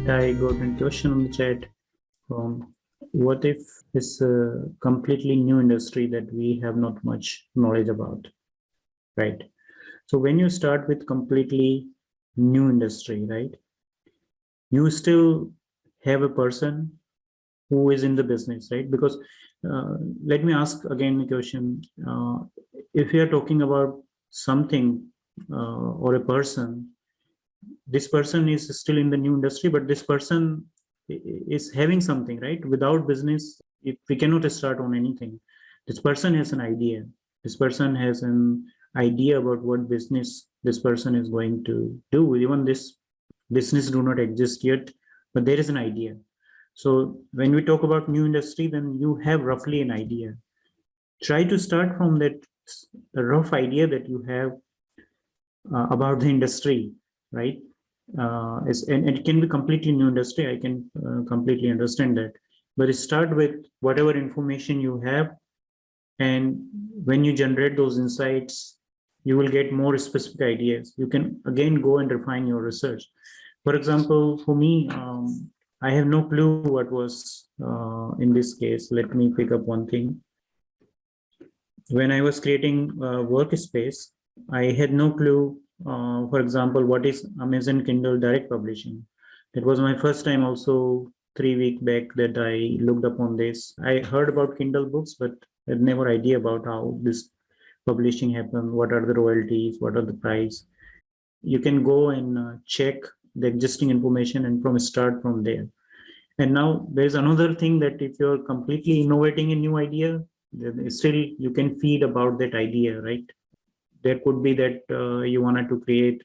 I got a question on the chat from what if it's a completely new industry that we have not much knowledge about, right? So when you start with completely new industry, right, you still have a person who is in the business, right? Because let me ask again the question. If you are talking about something or a person, this person is still in the new industry, but this person is having something, right? Without business, if we cannot start on anything. This person has an idea. This person has an idea about what business this person is going to do. Even this business do not exist yet, but there is an idea. So when we talk about new industry, then you have roughly an idea. Try to start from that rough idea that you have about the industry, right? And it can be completely new industry. I can completely understand that. But start with whatever information you have, and when you generate those insights, you will get more specific ideas. You can again go and refine your research. For example, for me, I have no clue what was in this case. Let me pick up one thing. When I was creating workspace, I had no clue, for example, what is Amazon Kindle Direct Publishing. It was my first time also 3 weeks back that I looked upon this. I heard about Kindle books, but I had never idea about how this publishing happened, what are the royalties, what are the price. You can go and check the existing information and start from there. And now there's another thing that if you're completely innovating a new idea, then still you can feed about that idea, right? There could be that you wanted to create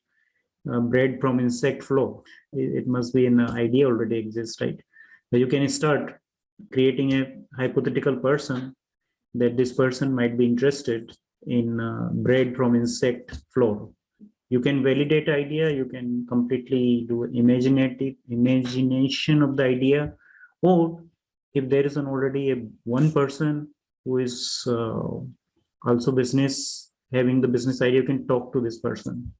bread from insect flour. It must be an idea already exists, right? But you can start creating a hypothetical person that this person might be interested in bread from insect flour. You can validate idea, you can completely do imagination of the idea, or if there is an already one person who is also business having the business idea, you can talk to this person.